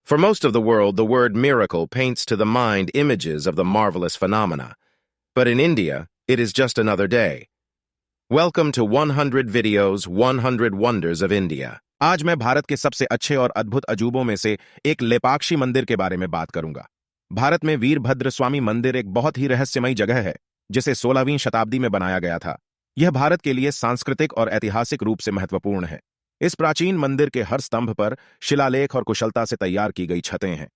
For most of the world, the word miracle paints to the mind images of the marvelous phenomena. But in India, it is just another day. Welcome to 100 videos, 100 wonders of India. आज मैं भारत के सबसे अच्छे और अद्भुत अजूबों में से एक लेपाक्षी मंदिर के बारे में बात करूंगा। भारत में वीरभद्र स्वामी मंदिर एक बहुत ही रहस्यमयी जगह है, जिसे 16वीं शताब्दी में बनाया गया था। यह भारत के लिए सांस्कृतिक और ऐतिहासिक रूप से महत्वपूर्ण है। इस प्राचीन मंदिर के हर स्तंभ पर शिलालेख और कुशलता से तैयार की गई छतें हैं।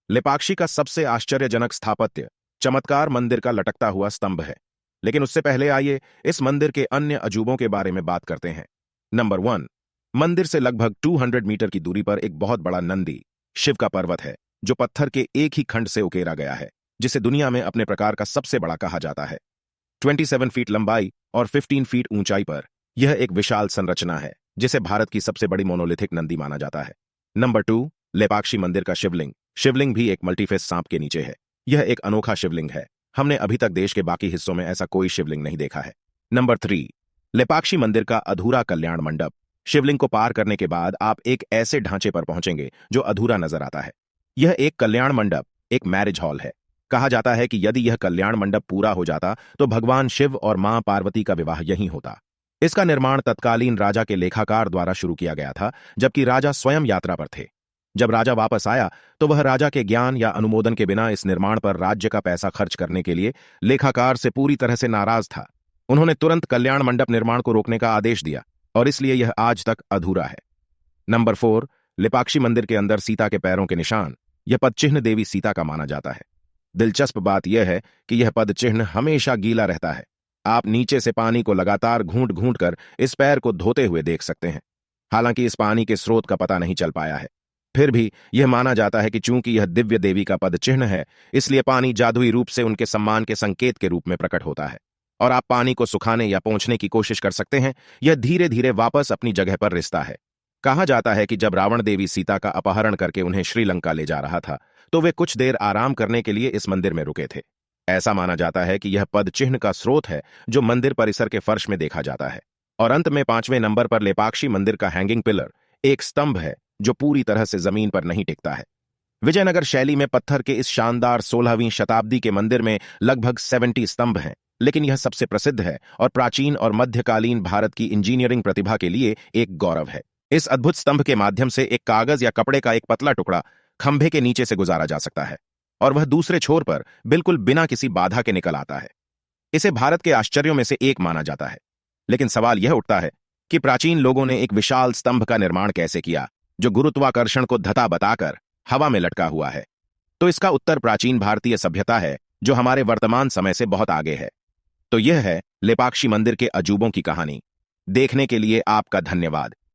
लेपाक्षी का सबसे आश्चर्यजनक स्थापत्य चमत्कार मंदिर का लटकता हुआ स्तंभ है। लेकिन उससे पहले आइए इस मंदिर के अन्य अजूबों के बारे में बात करते हैं। नंबर 1, मंदिर से लगभग 200 मीटर की दूरी पर एक बहुत बड़ा नंदी शिव का पर्वत है, जो पत्थर के एक ही खंड से उकेरा गया है, जिसे दुनिया में अपने प्रकार का सबसे बड़ा कहा जाता है। 27 फीट लंबाई और 15 फीट ऊंचाई पर यह एक विशाल संरचना है, जिसे भारत की सबसे बड़ी मोनोलिथिक नंदी माना जाता है। नंबर 2, लेपाक्षी मंदिर का शिवलिंग। शिवलिंग भी एक मल्टीफेस सांप के नीचे है। यह एक अनोखा शिवलिंग है। हमने अभी तक देश के बाकी हिस्सों में ऐसा कोई शिवलिंग नहीं देखा है। नंबर 3, लेपाक्षी मंदिर का अधूरा कल्याण मंडप। शिवलिंग को पार करने के बाद आप एक ऐसे ढांचे पर पहुंचेंगे जो अधूरा नजर आता है। यह एक कल्याण मंडप, एक मैरिज हॉल है। कहा जाता है कि यदि यह कल्याण मंडप पूरा हो जाता तो भगवान शिव और मां पार्वती का विवाह यहीं होता। इसका निर्माण तत्कालीन राजा के लेखाकार द्वारा शुरू किया गया था, जबकि राजा स्वयं यात्रा पर थे। जब राजा वापस आया तो वह राजा के ज्ञान या अनुमोदन के बिना इस निर्माण पर राज्य का पैसा खर्च करने के लिए लेखाकार से पूरी तरह से नाराज था। उन्होंने तुरंत कल्याण मंडप निर्माण को रोकने का आदेश दिया और इसलिए यह आज तक अधूरा है। नंबर 4, लेपाक्षी मंदिर के अंदर सीता के पैरों के निशान। यह पद चिन्ह देवी सीता का माना जाता है। दिलचस्प बात यह है कि यह पद चिन्ह हमेशा गीला रहता है। आप नीचे से पानी को लगातार घूंट घूंट कर इस पैर को धोते हुए देख सकते हैं। हालांकि इस पानी के स्रोत का पता नहीं चल पाया है, फिर भी यह माना जाता है कि चूंकि यह दिव्य देवी का पद चिन्ह है, इसलिए पानी जादुई रूप से उनके सम्मान के संकेत के रूप में प्रकट होता है और आप पानी को सुखाने या पोंछने की कोशिश कर सकते हैं। यह धीरे धीरे वापस अपनी जगह पर रिसता है। कहा जाता है कि जब रावण देवी सीता का अपहरण करके उन्हें श्रीलंका ले जा रहा था, तो वे कुछ देर आराम करने के लिए इस मंदिर में रुके थे। ऐसा माना जाता है कि यह पद चिन्ह का स्रोत है जो मंदिर परिसर के फर्श में देखा जाता है। और अंत में 5वें नंबर पर लेपाक्षी मंदिर का हैंगिंग पिलर, एक स्तंभ है जो पूरी तरह से जमीन पर नहीं टिकता है। विजयनगर शैली में पत्थर के इस शानदार 16वीं शताब्दी के मंदिर में लगभग 70 स्तंभ हैं, लेकिन यह सबसे प्रसिद्ध है और प्राचीन और मध्यकालीन भारत की इंजीनियरिंग प्रतिभा के लिए एक गौरव है। इस अद्भुत स्तंभ के माध्यम से एक कागज या कपड़े का एक पतला टुकड़ा खंभे के नीचे से गुजारा जा सकता है और वह दूसरे छोर पर बिल्कुल बिना किसी बाधा के निकल आता है। इसे भारत के आश्चर्यों में से एक माना जाता है। लेकिन सवाल यह उठता है कि प्राचीन लोगों ने एक विशाल स्तंभ का निर्माण कैसे किया, जो गुरुत्वाकर्षण को धता बताकर हवा में लटका हुआ है। तो इसका उत्तर प्राचीन भारतीय सभ्यता है, जो हमारे वर्तमान समय से बहुत आगे है। तो यह है लेपाक्षी मंदिर के अजूबों की कहानी। देखने के लिए आपका धन्यवाद।